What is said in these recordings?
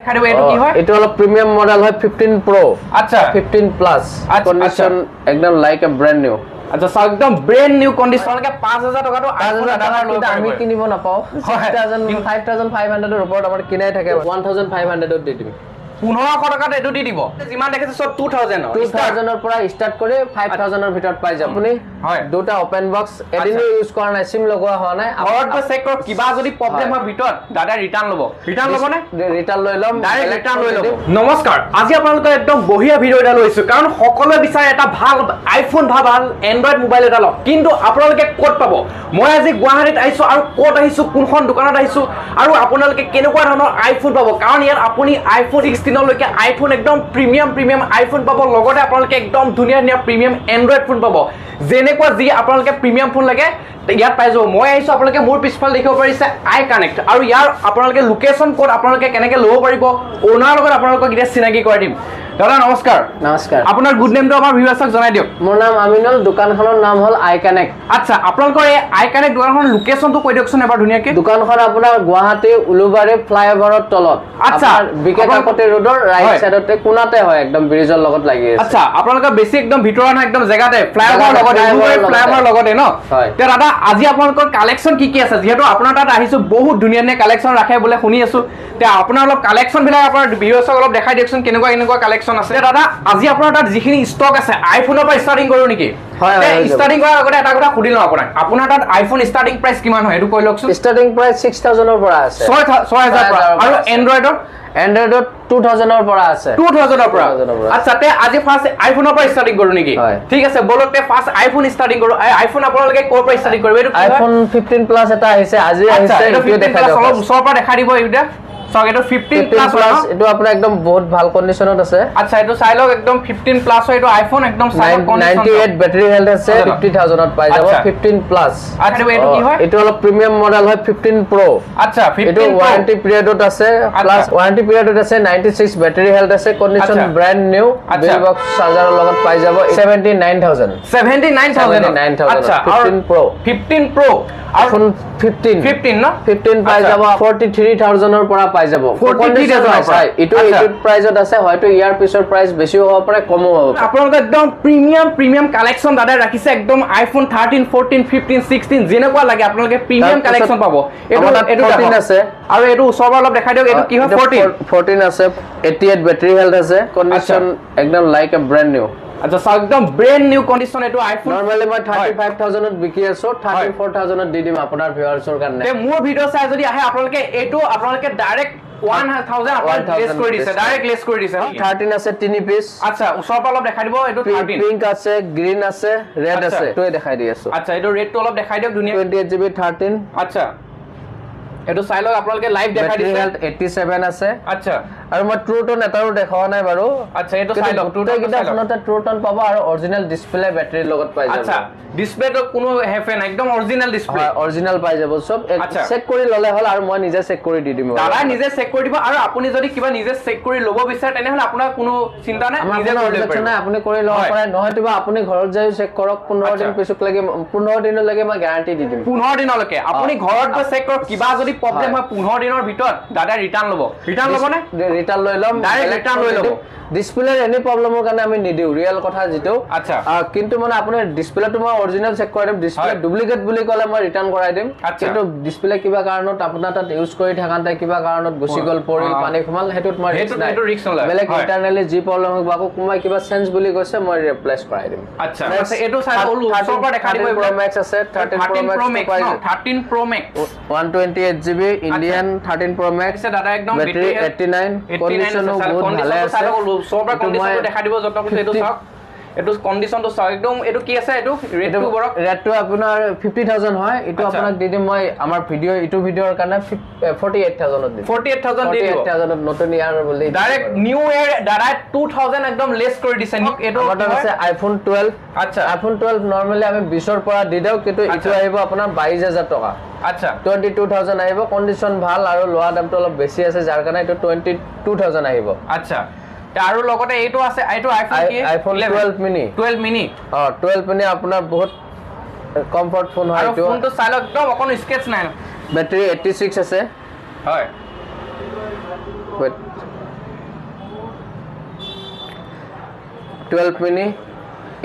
খাইব এটো কি হয় এটো হলো প্রিমিয়াম মডেল হয় 15 প্রো আচ্ছা 15 প্লাস কন্ডিশন একদম লাইক আ ব্র্যান্ড নিউ আচ্ছা সব একদম ব্র্যান্ড নিউ কন্ডিশন কে 5000 টাকা তো 5000 টাকা কিন্তু আমি কিনিব না পাও 5500 এর উপর আমার কিনাই থাকে 1500 এর দি দিম 1500 টাকা এটো দি দিব জিমান দেখাছে সব 2000 এর পৰা স্টাৰ্ট কৰে 5000 এৰ ভিতৰত পাই যাব আপুনি দুটা ওপেন বক্স এদিন ইউজ কৰা নাই সিম লগোৱা হোৱা নাই ঘৰত গৈ চেক কৰ কিবা যদি প্ৰবলেম হয় ভিতৰত দাদা ৰিটাৰ্ণ ল'ব নে ৰিটাৰ্ণ লৈ লম ডাইৰেক্ট ৰিটাৰ্ণ লৈ ল'ব নমস্কাৰ আজি আপোনালোকৰ একদম বঢ়িয়া ভিডিও এটা লৈছো কাৰণ সকলোৱে বিচাৰে এটা ভাল আইফোন ভাল এন্ড্ৰইড মোবাইল এটা লওক কিন্তু আপোনালোকে ক'ত পাব মই আজি গুৱাহাটীত আহিছো আৰু ক'ত আহিছো কোনখন দোকানত আহিছো আৰু আপোনালোকে কেনেকুৱা ধৰণৰ আইফোন পাব কাৰণ ইয়াত আপুনি আইফোন 16 লৈকে আইফোন একদম প্ৰিমিয়াম আইফোন পাব লগতে আপোনালোকে একদম ধুনীয়া প্ৰিমিয়াম এন্ড্ৰইড ফোন পাব যেনেকুৱা যি আপোনালোকে প্ৰিমিয়াম ফোন লাগে ইয়াত পাই যাব মই আহিছো আপোনালোকে মোৰ পিছফাল দেখিব পাৰিছে আই কানেক্ট আৰু ইয়াৰ আপোনালোকে লোকেশন কোড আপোনালোকে কেনেকৈ ল'ব পাৰিব ওনাৰ লগত আপোনালোকক এতিয়া চিনাকি কৰাই দিম দাদা নমস্কাৰ আপোনাৰ গুড নেমটো আমাৰ ভিউৱাৰ্ছক জনাই দিয়ক মোৰ নাম আমিনুল দোকানখনৰ নাম হ'ল আই কানেক্ট আচ্ছা আপোনালোকৰ এই আই কানেক্ট দোকানখনৰ লোকেশনটো কৈ দিয়কচোন এবাৰ ধুনীয়াকৈ দোকানখন আপোনাৰ গুৱাহাটী উলুবাৰী ফ্লাইঅভাৰৰ তলত আচ্ছা বিকে কাকতি ৰোডৰ ৰাইট সাইডতে কোনাতে হয় একদম ব্ৰিজৰ লগত লাগি আছে আচ্ছা আপোনালোকৰ বেছি একদম ভিতৰত নহয় একদম জেগাতে ফ্লাইঅভাৰৰ লগতে উলুবাৰী ফ্লাইঅভাৰৰ লগতে ন তে দাদা আজি আপোনালোকৰ কালেকচন কি আছে যেহেতু আপোনাৰ তাত আহিছো বহুত ধুনীয়া কালেকচন ৰাখে বলে শুনি আছো তে আপোনাৰ অলপ কালেকচন বিলাক আপোনাৰ ভিউৱাৰ্ছক অলপ দেখাই দিয়কচোন কেনেকুৱা কালেকচন আছে দাদা আজি আপোনাৰ তাত যিখিনি ষ্টক আছে আইফোনৰ পৰা ষ্টাৰ্টিং কৰো নেকি হয় ষ্টাৰ্টিং কৰাৰ আগতে এটা কথা সুধিলো আপোনাৰ তাত আইফোন ষ্টাৰ্টিং প্ৰাইস কিমান হয় এটো কৈ লওকচোন ষ্টাৰ্টিং প্ৰাইস 6000 ৰ পৰা আছে 6000 পৰা আৰু এন্ড্ৰইডৰ 2000 ৰ পৰা আছে 2000 ৰ পৰা আচ্ছা তে আজি ফাৰ্স্ট আইফোনৰ পৰা ষ্টাৰ্টিং কৰো নেকি ঠিক আছে বলতে ফাৰ্স্ট আইফোন ষ্টাৰ্টিং কৰো আইফোন আপোনালোকে কোৰ পৰা ষ্টাৰ্টিং কৰিব এটো আইফোন 15 প্লাস এটা আহিছে আজি আহিছে এটো দেখা দিও অলপ ওচৰৰ পৰা দেখা দিব এইটা সব এটো 15 প্লাস এটো আপোনাৰ একদম বহুত ভাল কন্ডিশনত আছে আচ্ছা এটো চাই লওক একদম 15 প্লাস হয় এটো আইফোন একদম চাই কন্ডিশন 98 ব্যাটারি হেলথ আছে 50000 ত পাই যাব 15 প্লাস আচ্ছা এটো কি হয় এটো অলপ প্রিমিয়াম মডেল হয় 15 প্রো আচ্ছা 15 এটো ওয়ারেন্টি পিরিয়ডত আছে প্লাস ওয়ারেন্টি পিরিয়ডত আছে 96 ব্যাটারি হেলথ আছে condition brand new bill box চাৰ্জাৰৰ লগত পাই যাব 79000 আচ্ছা 15 প্ৰো 15 প্ৰো আইফোন 15 ন 15 পাই যাব 43000 ৰ পৰা পাই যাব 43000 এটো প্ৰাইজত আছে হয়তো ইয়াৰ পিছৰ প্ৰাইস বেছি হ'ব পাৰে কমও হ'ব আপোনালোকে একদম প্ৰিমিয়াম কালেকচন দাদা ৰাখিছে একদম আইফোন 13 14 15 16 যেনেকুৱা লাগে আপোনালোকে প্ৰিমিয়াম কালেকচন পাব এটো 14 আছে আৰু এটো ওচৰৰ অলপ দেখাই দিয়ক এটো কি হয় 14 আছে 88 ব্যাটারি হেলথ আছে কন্ডিশন একদম লাইক আ ব্র্যান্ড নিউ আচ্ছা সব একদম ব্র্যান্ড নিউ কন্ডিশন এটো আইফোন নরমালি মই 35000 ত বিকি আছো 34000 ত দি দিম আপোনাৰ ভিউয়াৰ্ছৰ কাৰণে তে মোৰ ভিডিও চাই যদি আহে আপোনালোকে এটো আপোনালোকে ডাইৰেক্ট 1000 আপোনাক লেস কৰি দিছে ডাইৰেক্ট লেস কৰি দিছে 13 আছে 3 পিস আচ্ছা ওচৰৰ পৰা অলপ দেখাই দিব এটো 13 পিংক আছে গ্ৰীন আছে ৰেড আছে তোই দেখাই দি আছো আচ্ছা এটো ৰেড টো অলপ দেখাই দিয়ক ধুনীয়া 28GB 13 আচ্ছা এটো চাই লওক আপোনালোকে লাইভ দেখাই দিছে 87 আছে আচ্ছা আৰু মই ট্ৰু টোন এটাও দেখাৱা নাই বাৰু আচ্ছা এটো চাই লওক ট্ৰু টোন কিটা আপোনাতে ট্ৰু টোন পাব আৰু অৰিজিনাল ডিসপ্লে ব্যাটাৰি লগত পাই যাব আচ্ছা ডিসপ্লে তো কোনো হেফে না একদম অরিজিনাল ডিসপ্লে অরিজিনাল পাই যাব সব চেক কৰি ললে হল আৰু মই নিজে চেক কৰি দি দিম দাদা নিজে চেক কৰি দিব আৰু আপুনি যদি কিবা নিজে চেক কৰি লব বিচাৰে তেনে হল আপোনাৰ কোনো চিন্তা নাই নিজে কৰি লব পাৰে আপুনি কৰি লব পাৰে নহয় তিবা আপুনি ঘৰত যাই চেক কৰক 15 দিন পিছক লাগে 15 দিনৰ লাগে মই গ্যাৰান্টি দি দিম 15 দিনলৈকে আপুনি ঘৰত গৈ চেক কৰক কিবা যদি প্ৰবলেম হয় 15 দিনৰ ভিতৰত দাদা ৰিটাৰ্ণ ল'ব নে ৰিটাৰ্ণ লৈ লম ডাইৰেক্ট ৰিটাৰ্ণ লৈ ল'ব ডিসপ্লেৰ এনি প্ৰবলেমৰ কাৰণে আমি নিদিও ৰিয়েল কথা জিটো আচ্ছা কিন্তু মানে আপুনি ডিসপ্লেটো মই অৰিজিনাল চেক কৰি দিম ডিসপ্লে ডুপ্লিকেট বুলি কলে মই ৰিটাৰ্ণ কৰাই দিম কিন্তু ডিসপ্লে কিবা কাৰণত আপোনাৰ তাত ইউজ কৰি থাকান্তে কিবা কাৰণত গুচি গল পৰিল পানী খমাল হেতুত মই ৰিস্ক নলয় বেলেগ ইন্টাৰনেলি জি প্ৰবলেম হ'ব বাকো কোমাই কিবা চেঞ্জ বুলি কৈছে মই ৰিপ্লেস কৰাই দিম আচ্ছা এটো চাই ওলো ওচৰৰ দেখাই দিব Pro Max আছে 13 Pro Max 13 Pro Max 128GB Indian 13 Pro Max দাদা একদম ব্যাটারি 89 কন্ডিশনও বহুত ভালে আছে সবৰ কন্ডিশনটো দেখা দিব যত আপুনি এটো চাওক এটো কন্ডিশনটো চাওক একদম এটো কি আছে এটো ৰেড টু বৰক ৰেড টু আপোনাৰ 50000 হয় এটো আপোনাক দি দিম মই আমাৰ ভিডিও ইটো ভিডিওৰ কাৰণে 48000 ত দিম 48000 দি দিব 48000 নতুন ইয়াৰ বুলি ডাইৰেক্ট নিউ ইয়াৰ ডাইৰেক্ট 2000 একদম লেস কৰি দিছে এটো আছে আইফোন 12 আচ্ছা আইফোন 12 নৰমালি আমি 20 ৰ পৰা দি দাও কিন্তু ইটো আহিব আপোনাৰ 22000 টকা আচ্ছা 22000 আহিব কন্ডিশন ভাল আৰু লোৱা দামটো অলপ বেছি আছে যাৰ কাৰণে এটো 22000 আহিব আচ্ছা আৰু লগতে এইটো আছে এইটো আইফোন কি আইফোন 12 মিনি 12 মিনি 12 মিনি আপোনাৰ বহুত কমফৰ্ট ফোন হয় এইটো ফোনটো চাইলক একদম অকন স্কেচ নাই ব্যাটারি 86 আছে হয় 12 মিনি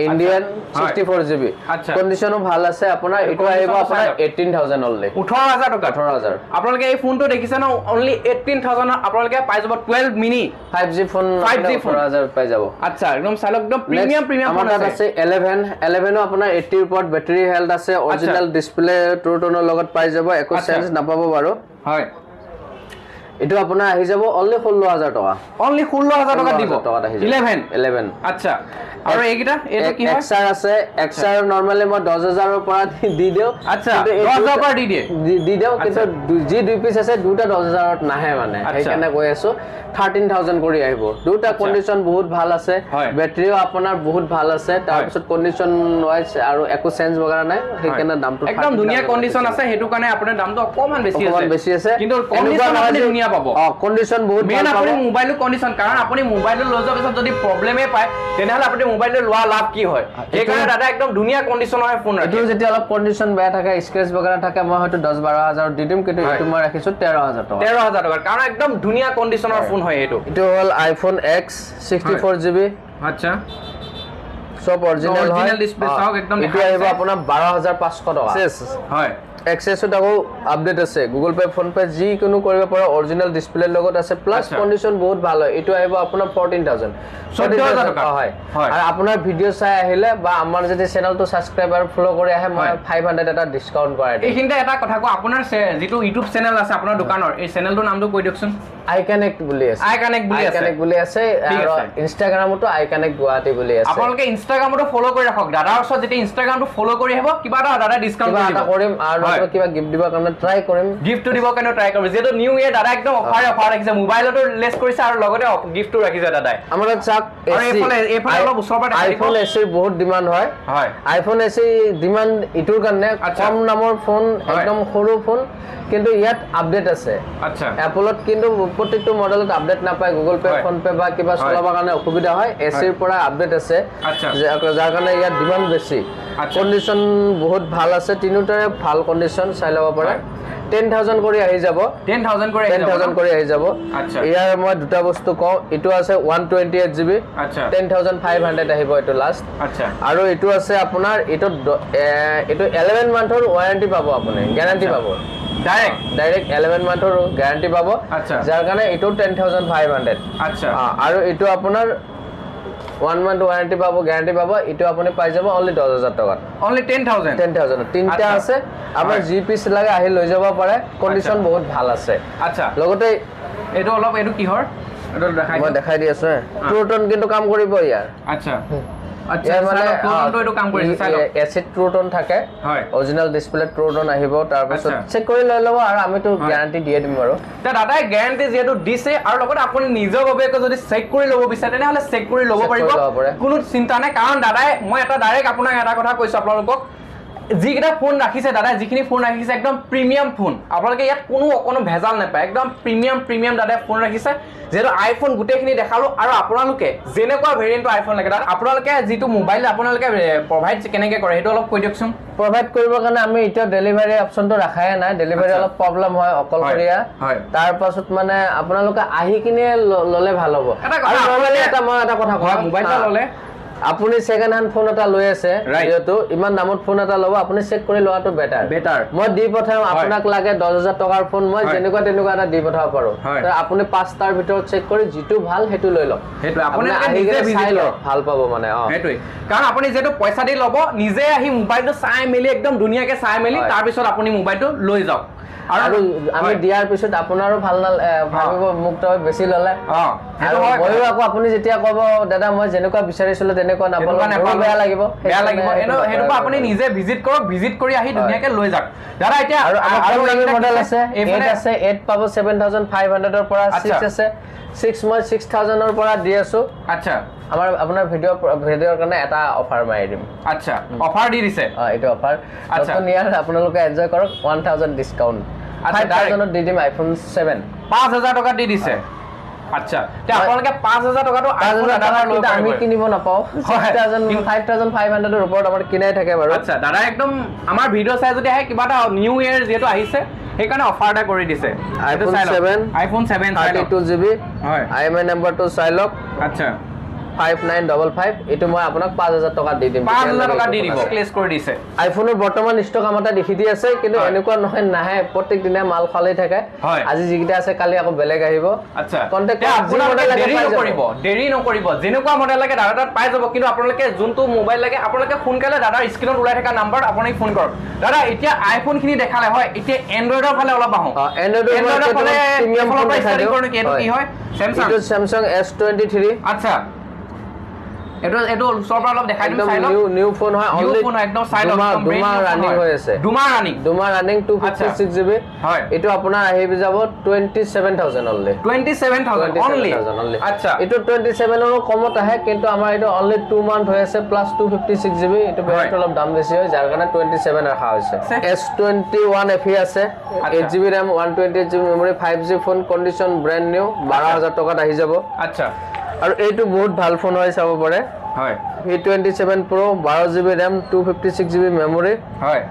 ইন্ডিয়ান 64 GB আচ্ছা কন্ডিশনো ভাল আছে আপোনাৰ এটো আহিব আপোনাৰ 18000 অনলি 18000 টকা 18000 আপোনালোকে এই ফোনটো দেখিছে না অনলি 18000 আপোনালোকে পাই যাব 12 মিনি 5G ফোন 18000 পাই যাব আচ্ছা একদম চালক একদম প্ৰিমিয়াম ফোন আছে 11 আপোনাৰ 80 ওপৰত বেটাৰি হেলথ আছে অৰিজিনাল ডিসপ্লে ট্ৰু টোনৰ লগত পাই যাব একো চেঞ্জ নাপাব বাৰু হয় এটো আপোনাৰ আহি যাব অনলি 16000 টকা অনলি 16000 টকা দিব 11 আচ্ছা আৰু এইকিটা এটো কি হয় XR আছে XR নৰমালি মই 10000 ৰ পৰা দি দিও আচ্ছা 10000 ৰ পৰা দি দিও কিন্তু যি দুই পিস আছে দুটা 10000 ত নাহে মানে সেইকাৰণে কৈ আছো 13000 কৰি আহিব দুটা কন্ডিশন বহুত ভাল আছে ব্যাটাৰিও আপোনাৰ বহুত ভাল আছে তাৰ পিছত কন্ডিশন ওয়াইজ আৰু একো চেঞ্জ বগৰা নাই সেইকাৰণে দামটো একদম ধুনিয়া কন্ডিশন আছে হেতু কাৰণে আপোনাৰ দামটো অকমান বেছি আছে কিন্তু কন্ডিশন আপুনি ধুনিয়া পাব কন্ডিশন বহুত ভাল পাব আপুনি মোবাইলৰ কন্ডিশন কাৰণ আপুনি মোবাইল লৈ যোৱাৰ পিছত যদি প্ৰবলেমে পায় তেনেহলে আপুনি মোবাইল লোৱা লাভ কি হয় সেইকাৰণে দাদা একদম ধুনিয়া কন্ডিশন হয় ফোন এটো যদি অলপ কন্ডিশন বেয়া থাকে স্ক্ৰেচ বগৰা থাকে মই হয়তো 10-12000 দি দিম কিন্তু এটো মই ৰাখিছো 13000 টকা 13000 টকা কাৰণ একদম ধুনিয়া কন্ডিশনৰ ফোন হয় এটো হল আইফোন X 64GB আচ্ছা সব অৰিজিনাল হয় ডিসপ্লে চাওক একদম এটা আহিব আপোনাৰ 12500 টকা হয় এক্সেসত আকৌ আপডেট আছে গুগল পে ফোন পে যি কোনো কৰিব পৰা অৰিজিনাল ডিসপ্লে লগত আছে প্লাস কন্ডিশন বহুত ভাল হয় এটো আহিব আপোনাৰ 14000 টকা হয় আৰু আপোনাৰ ভিডিও চাই আহিলে বা আমাৰ যদি চেনেলটো সাবস্ক্ৰাইব আৰু ফলো কৰি আহে মই 500 এটা ডিসকাউন্ট কৰাই দিম এইখিনতে এটা কথা কো আপোনাৰ যেটো ইউটিউব চেনেল আছে আপোনাৰ দোকানৰ এই চেনেলটোৰ নামটো কৈ দিয়কচোন আইকানেক্ট বুলি আছে আৰু ইনষ্টাগ্ৰামতো আইকানেক্ট গুৱাহাটী বুলি আছে আপোনালোকে ইনষ্টাগ্ৰামতো ফলো কৰি ৰাখক দাদাৰ ওচৰত যেতিয়া ইনষ্টাগ্ৰামটো ফলো কৰি আহিব কিবা এটা দাদা ডিসকাউন্ট কৰিম আৰু কিবা গিফট দিবৰ কাৰণে ট্ৰাই কৰিম গিফটটো দিবৰ কাৰণে ট্ৰাই কৰিম যেটো নিউ ইয়াৰ দাদা একদম অফাৰ ৰাখিছে মোবাইলতো লেস কৰিছে আৰু লগতে গিফটটো ৰাখিছে দাদাই আমাৰ চাক এইফালে অলপ ওচৰৰ পৰা আইফোন এসি বহুত ডিমান্ড হয় আইফোন এসি ডিমান্ড ইটোৰ কাৰণে কম নামৰ ফোন একদম সৰু ফোন কিন্তু ইয়াত আপডেট আছে আচ্ছা এপলত কিন্তু প্ৰত্যেকটো মডেলত আপডেট নাপায় গুগল পে ফোন পে বা কিবা চলাবৰ কাৰণে অসুবিধা হয় এসিৰ পৰা আপডেট আছে যাৰ কাৰণে ইয়াত ডিমান্ড বেছি কন্ডিশন বহুত ভাল আছে তিনিটাৰে ভাল কন্ডিশন চাই ল'ব পাৰে 10000 কৰি আহি যাব 10000 কৰি আহি যাব আচ্ছা ইয়াৰ মই দুটা বস্তু কও এটো আছে 128GB আচ্ছা 10500 আহিব এটো লাষ্ট আচ্ছা আৰু এটো আছে আপোনাৰ এটো 11 মান্থৰ ওয়াৰেন্টি পাব আপুনি গ্যাৰান্টি পাব ডাইৰেক্ট 11 মান্থৰ গ্যাৰান্টি পাব আচ্ছা যাৰ কাৰণে এটো 10500 আচ্ছা আৰু এটো আপোনাৰ 1 month warranty পাবো গ্যারান্টি পাবো এটো আপুনি পাই যাব অনলি 10000 টাকা অনলি 10000 তিনটা আছে আমাৰ জি পিস লাগে আহি লৈ যাব পাৰে কন্ডিশন বহুত ভাল আছে আচ্ছা লগতে এটো অলপ এটো কিহৰ এটো দেখাই দি আছে ট্ৰুটন কিন্তু কাম কৰিব ইয়াৰ আচ্ছা আচ্ছা মানে ট্ৰুটনটো এটো কাম কৰিছে চাই লওক এসিড ট্ৰুটন থাকে হয় অৰিজিনাল ডিসপ্লে ট্ৰুটন আহিব তাৰ পাছত চেক কৰি লৈ লব আৰু আমিটো গ্যাৰান্টি দিয়ে দিম বাৰু তা দাদাই গ্যাৰান্টি যেটো দিছে আৰু লগতে আপুনি নিজৰ বাবে যদি চেক কৰি লব বিচাৰে তেনেহলে চেক কৰি লব পাৰিব কোনো চিন্তা নাই কাৰণ দাদাই মই এটা ডাইৰেক্ট আপোনাক এটা কথা কৈছো আপোনালোকক যিকেইটা ফোন ৰাখিছে দাদা যিখিনি ফোন ৰাখিছে একদম প্ৰিমিয়াম ফোন আপোনালোকে ইয়াত কোনো ভেজাল নাপায় একদম প্ৰিমিয়াম দাদাই ফোন ৰাখিছে যেটো আইফোন গুটেখিনি দেখালো আৰু আপোনালোকে যেনেকুৱা ভেৰিয়েন্টৰ আইফোন লাগে দাদা আপোনালোকে যেটো মোবাইল আপোনালোকে প্ৰভাইড কেনেকে কৰে হেটো অলপ কৈ দিয়কচোন প্ৰভাইড কৰিবৰ কাৰণে আমি এটা ডেলিভাৰী অপচনটো ৰাখাই নাই ডেলিভাৰী অলপ প্ৰবলেম হয় অকলশৰীয়া তাৰ পাছত মানে আপোনালোকে আহি কিনে ললে ভাল হ'ব আৰু নৰমালি এটা মই এটা কথা কওঁ মোবাইলটা ললে আপুনি সেকেন্ড হ্যান্ড ফোন এটা লৈ আছে যেটো ইমান দামত ফোন এটা লব আপুনি চেক কৰি লোৱাটো বেটাৰ মই দি পঠাম আপোনাক লাগে 10000 টকাৰ ফোন মই যেনেকুৱা তেনেকুৱা এটা দি পঠাব পাৰো তো আপুনি 5 টাৰ ভিতৰত চেক কৰি যেটো ভাল হেতু লৈ লওক হেতু আপুনি নিজে ভিজিট লওক ভাল পাব মানে হেতুই কাৰণ আপুনি যেটো পইচা দি লব নিজে আহি মোবাইলটো চাই মেলি একদম ধুনিয়াকে চাই মেলি তাৰ পিছত আপুনি মোবাইলটো লৈ যাওক আৰু আমি দিয়াৰ পিছত আপোনাৰো ভাল ভাবিব মুক্ত বেছি ললে আৰু মইও আকৌ আপুনি যেতিয়া কব দাদা মই যেনেকুৱা বিচাৰিছিল তেনেকুৱা নাপালো বেয়া লাগিব হেতু আপুনি নিজে ভিজিট কৰক ভিজিট কৰি আহি ধুনিয়াকে লৈ যাওক দাদা এতিয়া আৰু মডেল আছে 8 আছে 8 পাব 7500 ৰ পৰা 6 আছে 6 মই 6000 ৰ পৰা দি আছো আচ্ছা আপোনাৰ ভিডিওৰ কাৰণে এটা অফাৰ মাৰি দিম আচ্ছা অফাৰ দি দিছে এইটো অফাৰ আচ্ছা নিয়াৰ আপোনালোকে এনজয় কৰক 1000 ডিসকাউন্ট 5000 দি দিম আইফোন 7 5000 টকা দি দিছে আচ্ছা তে আপোনালোকে 5000 টকাটো আইফোন দাদাৰ লৈ আমি কিনিব নাপাও 5500 ৰ ওপৰত আমাৰ কিনাই থাকে বাৰু আচ্ছা দাদা একদম আমাৰ ভিডিও চাই যদি আহে কিবা এটা নিউ ইয়াৰ যেটো আহিছে সেইকাৰণে অফাৰ এটা কৰি দিছে আইফোন 7 32GB হয় আইএমআই নম্বৰটো চাই লওক আচ্ছা 5955 এটো মই আপোনাক 5000 টকা দি দিম 5000 টকা দি দিব ক্লেস কৰি দিছে আইফোনৰ বৰ্তমান ষ্টক আমাটা দেখি দি আছে কিন্তু এনেকুৱা নহয় নাহে প্ৰত্যেক দিনে মাল খালি থাকে আজি যিকিটা আছে কালি আকৌ বেলেগ আহিব আচ্ছা কন্টাক্ট আপোনালোকে দেৰি নকৰিব যেনেকুৱা মডেল লাগে দাদা তাত পাই যাব কিন্তু আপোনালোকে যোনটো মোবাইল লাগে আপোনালোকে ফোনকালে দাদাৰ স্ক্ৰিনত ওলাই থকা নাম্বাৰ আপুনি ফোন কৰক দাদা এতিয়া আইফোন খিনি দেখালে হয় এতিয়া এন্ড্ৰইডৰ ফালে অলপ আহো এন্ড্ৰইডৰ ফালে প্ৰিমিয়াম ফোন ষ্টাৰ্টিং কৰোঁ নেকি এটো কি হয় Samsung S23 আচ্ছা এটো সব অলপ দেখাই দিম চাই লওক নিউ ফোন হয় অনলি ফোন একদম চাই লওক দুমা রানিং হৈ আছে দুমা রানিং 256GB হয় এটো আপোনাৰ আহিব যাব 27000 অনলি 27000 অনলি আচ্ছা এটো 27 ৰ কমত আহে কিন্তু আমাৰ এটো অনলি 2 মান্থ হৈ আছে প্লাস 256GB এটো বেট অলপ দাম বেছি হয় যাৰ কাৰণে 27 ৰাখা হৈছে S21 FE আছে 8GB RAM 128GB memory 5G phone condition brand new 12000 টকাত আহি যাব আচ্ছা আৰু এইটো বহুত ভাল ফোন হয় চাব পাৰে হয় V27 Pro 12GB RAM 256GB memory হয়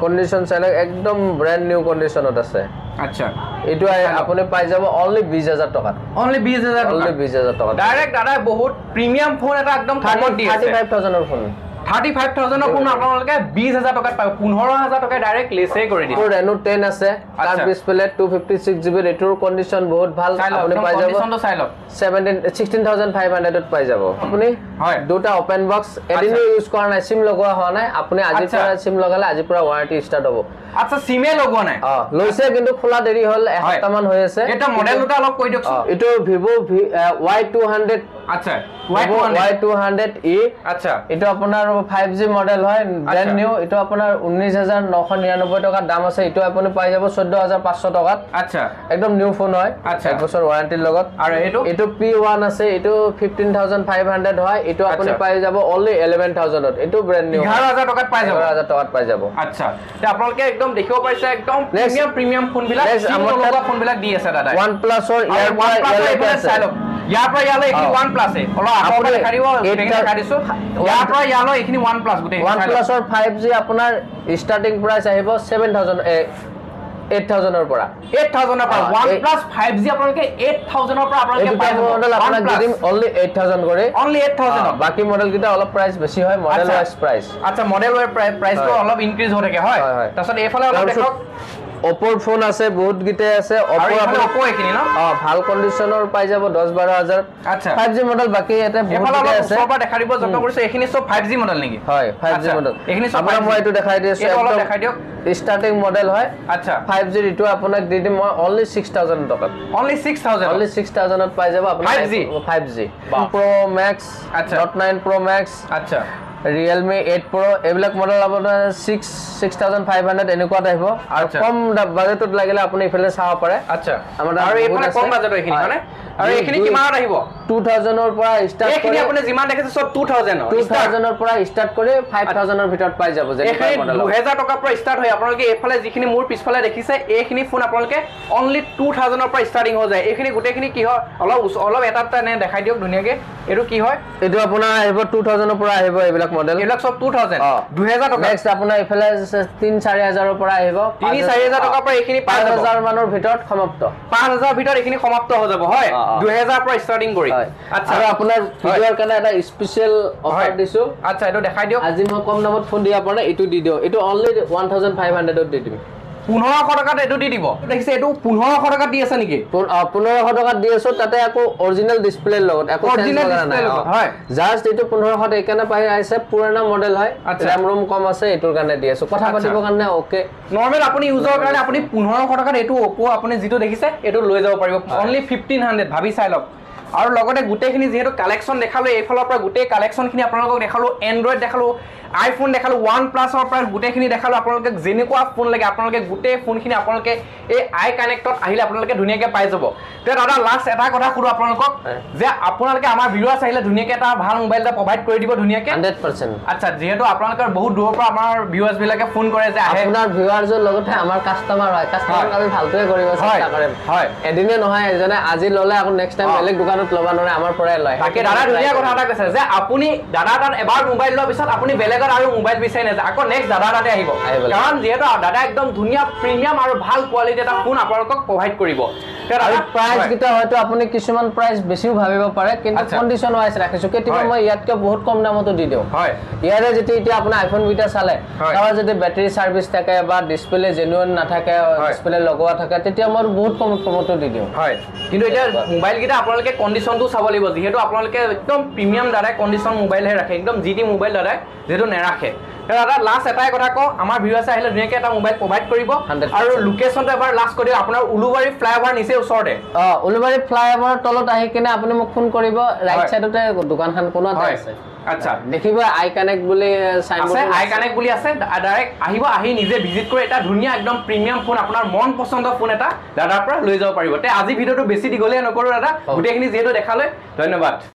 কন্ডিশন চাইলে একদম ব্র্যান্ড নিউ কন্ডিশনত আছে আচ্ছা এইটো আপুনি পাই যাব অনলি 20000 টকা অনলি 20000 টকা ডাইৰেক্ট দাদা বহুত প্ৰিমিয়াম ফোন এটা একদম কমত দি আছে 35000 ৰ ফোন 35000 ৰ ফোন আপোনালোকে 20000 টকাত পাব 15000 টকা ডাইৰেক্ট লেসে কৰি দিছে Reno 10 আছে কাৰ্ভ ডিসপ্লে 256GB ৰেটৰ কন্ডিশন বহুত ভাল আপুনি পাই যাব কন্ডিশনটো চাই লওক 16500 ত পাই যাব আপুনি হয় দুটা ওপেন বক্স এদিনে ইউজ কৰা নাই সিম লগোৱা হোৱা নাই আপুনি আজি পৰা সিম লগালে আজি পৰা ওয়াৰেন্টি ষ্টাৰ্ট হ'ব আচ্ছা সিমে লগোৱা নাই লৈছে কিন্তু খোলা দেৰি হল এসপ্তাহ মান হৈ আছে এটা মডেল দুটা অলপ কৈ দিয়ক এটো Vivo Y200 আচ্ছা Y200e আচ্ছা এটো আপোনাৰ 5G মডেল হয় ব্ৰ্যান্ড নিউ এটো আপোনাৰ 19999 টকা দাম আছে এটো আপুনি পাই যাব 14500 টকাত আচ্ছা একদম নিউ ফোন হয় আচ্ছা এক বছৰ ওয়াৰেন্টিৰ লগত আৰু এটো P1 আছে এটো 15500 হয় এটো আপুনি পাই যাব অনলি 11000 ত এটো ব্র্যান্ড নিউ 11000 টকাত পাই যাব 11000 টকাত পাই যাব আচ্ছা তে আপোনালোকে একদম দেখিব পাইছে একদম প্ৰিমিয়াম ফোন বিলাক আমাৰ ফোন বিলাক দি আছে দাদা OnePlus ৰ ইয়াৰ পৰা ইয়ালৈ এইখিনি OnePlus এ অলপ আপুনি দেখাই দিব দেখাই দিছো ইয়াৰ পৰা ইয়ালৈ এইখিনি OnePlus গুটেই OnePlus ৰ 5G আপোনাৰ ষ্টাৰ্টিং প্ৰাইস আহিব 8000 ৰ পৰা 8000 ৰ পৰা OnePlus 5G আপোনালোকে 8000 ৰ পৰা আপোনালোকে পাই যাব মডেল আপোনাক দিম অনলি 8000 কৰে অনলি 8000 বাকি মডেল কিটা অলপ প্ৰাইস বেছি হয় মডেল ওয়াইজ প্ৰাইস আচ্ছা মডেল ওয়াইজ প্ৰাইসটো অলপ ইনক্ৰিজ হৈ থাকে হয় তাৰছত এফালে অলপ দেখক Oppo ফোন আছে বহুত গিতে আছে Oppo আপুনি Oppo এখিনি ন ভাল কন্ডিশনৰ পাই যাব 10-12000 আচ্ছা 5G মডেল বাকি এটা বহুত গিতে আছে সব দেখাই দিব যত্ন কৰিছে এখিনি সব 5G মডেল নেকি হয় 5G মডেল এখিনি সব আপোনাৰ মই এটো দেখাই দিছো একদম দেখাই দিয়ক স্টাৰ্টিং মডেল হয় আচ্ছা 5G এটো আপোনাক দি দিম মই অনলি 6000 টকা অনলি 6000 ত পাই যাব আপোনাৰ 5G Pro Max আচ্ছা Note 9 Pro Max আচ্ছা Realme 8 Pro এবিলাক মডেল আপোনাৰ 6500 এনেকুৱা আহিব আৰু কম বাজেটত লাগিলে আপুনি ইফালে চাব পাৰে আচ্ছা আৰু এইফালে কম বাজেটৰ এখিনি মানে আৰু এখিনি কিমানত আহিব 2000 ৰ পৰা ষ্টাৰ্ট এখিনি আপুনি যিমান দেখিছে সব 2000 ৰ পৰা ষ্টাৰ্ট কৰি 5000 ৰ ভিতৰত পাই যাব যেনেকুৱা মডেল 2000 টকাৰ পৰা ষ্টাৰ্ট হয় আপোনালোকে এইফালে যিখিনি মোৰ পিছফালে দেখিছে এইখিনি ফোন আপোনালোকে অনলি 2000 ৰ পৰা ষ্টাৰ্টিং হৈ যায় এইখিনি গুটেখিনি কি হয় অলপ এটা দেখাই দিয়ক ধুনিয়াকে এটো কি হয় এটো আপোনাৰ আহিব 2000 ৰ পৰা আহিব এইবিলাক মডেল এইবিলাক সব 2000 টকা নেক্সট আপোনাৰ ইফালে 3-4000 ৰ পৰা আহিব 3-4000 টকাৰ পৰা এইখিনি 5000 মানৰ ভিতৰত সমাপ্ত 5000 ভিতৰত এইখিনি সমাপ্ত হৈ যাব হয় 2000 পৰা ষ্টাৰ্টিং কৰি আচ্ছা আৰু আপোনাৰ ভিডিওৰ কাৰণে এটা স্পেশাল অফাৰ দিছো আচ্ছা এটো দেখাই দিয়ক আজি মই কম দামত ফোন দিয়া পৰা এটো দি দিও এটো অনলি 1500 ত দি দিম 1500 টকাত এটো দি দিব দেখিছে এটো 1500 টকাত দি আছে নেকি 1500 টকাত দি আছো তাতে আকৌ অৰিজিনাল ডিসপ্লে লগত আকৌ অৰিজিনাল ডিসপ্লে লগত হয় জাস্ট এটো 1500 একানে পাই আছে পুৰণা মডেল হয় RAM ROM কম আছে এটোৰ কাৰণে দি আছো কথা পাতিবৰ কাৰণে ওকে নৰমাল আপুনি ইউজৰ কাৰণে আপুনি 1500 টকাত এটো Oppo আপুনি যেটো দেখিছে এটো লৈ যাব পাৰিব অনলি 1500 ভাবি চাই লওক আৰু লগতে গুটেখিনি যেহেতু কালেকশন দেখালো এইফালৰ পৰা গুটে কালেকশনখিনি আপোনালোকক দেখালো এন্ড্ৰইড দেখালো আইফোন দেখালো OnePlus ৰ পৰা গুটেখিনি দেখালো আপোনালোকে যেনেকুৱা ফোন লাগে আপোনালোকে গুটে ফোনখিনি আপোনালোকে এই আই কানেক্টত আহিলে আপোনালোকে ধুনিয়াকে পাই যাব তে দাদা লাষ্ট এটা কথা খুৰু আপোনালোকক যে আপোনালোকে আমাৰ ভিউয়াৰ্স আহিলে ধুনিয়াকে এটা ভাল মোবাইল এটা প্ৰভাইড কৰি দিব ধুনিয়াকে 100% আচ্ছা যেহেতু আপোনালোকৰ বহুত দূৰৰ পৰা আমাৰ ভিউয়াৰ্স বিলাকে ফোন কৰে যে আহে আপোনাৰ ভিউয়াৰ্সৰ লগতে আমাৰ কাস্টমাৰ হয় কাস্টমাৰক আমি ভালকৈ কৰিব চেষ্টা কৰিম হয় এদিনে নহয় এজনে আজি ললে আকৌ নেক্সট টাইম বেলেগ দোকানত লবা নৰে আমাৰ পৰাই লয় তাকে দাদা ধুনিয়া কথা এটা কৈছে যে আপুনি দাদা তাত এবাৰ মোবাইল লোৱাৰ পিছত আপুনি বেলেগত আৰু মোবাইল বিচাৰি নাযায় আকৌ নেক্সট দাদা তাতে আহিব কাৰণ যেহেতু দাদা একদম ধুনিয়া প্ৰিমিয়াম আৰু ভাল কোৱালিটি এটা ফোন আপোনালোকক প্ৰভাইড কৰিব আৰু প্ৰাইচ কিটা হয়তো আপুনি কিছুমান প্ৰাইচ বেছিও ভাবিব পাৰে কিন্তু কন্ডিশন ওয়াইজ ৰাখিছো কেতিয়াবা মই ইয়াতকে বহুত কম দামতো দি দিও হয় ইয়াৰে যেতি এতিয়া আপোনাৰ আইফোন বিটা চালে তাৰ যদি বেটাৰি সাৰ্ভিস থাকে বা ডিসপ্লে জেনুইন নাথাকে ডিসপ্লে লগোৱা থাকে তেতিয়া মই বহুত কমতো দি দিও হয় কিন্তু এটা মোবাইল কিটা আপোনালোকে কন্ডিশনটো চাব লাগিব যেহেতু আপোনালোকে একদম প্ৰিমিয়াম দাদা কন্ডিশন মোবাইল হে ৰাখে একদম জিটি মোবাইল দাদা যেহেতু নেৰাখে দাদা লাষ্ট এটাই কথা কওঁ আমাৰ ভিউয়াৰ্স আহিলে ধুনীয়াকৈ এটা মোবাইল প্ৰভাইড কৰিব আৰু লোকেশনটো এবাৰ লাষ্ট কৰি দিও আপোনাৰ উলুবাৰী ফ্লাইওভাৰ নিচে ওচৰতে উলুবাৰী ফ্লাইওভাৰৰ তলত আহি কিনে আপুনি মোক ফোন কৰিব ৰাইট সাইডতে দোকানখন কোনতে আছে আচ্ছা দেখিবা আই কানেক্ট বুলি সাইনবোৰ্ড আছে আই কানেক্ট বুলি আছে ডাইৰেক্ট আহিব আহি নিজে ভিজিট কৰি এটা ধুনীয়া একদম প্ৰিমিয়াম ফোন আপোনাৰ মন পছন্দৰ ফোন এটা দাদাৰ পৰা লৈ যাব পাৰিব তে আজি ভিডিওটো বেছি দীঘলীয়া নকৰো দাদা গোটেইখিনি যেহেতু দেখালৈ ধন্যবাদ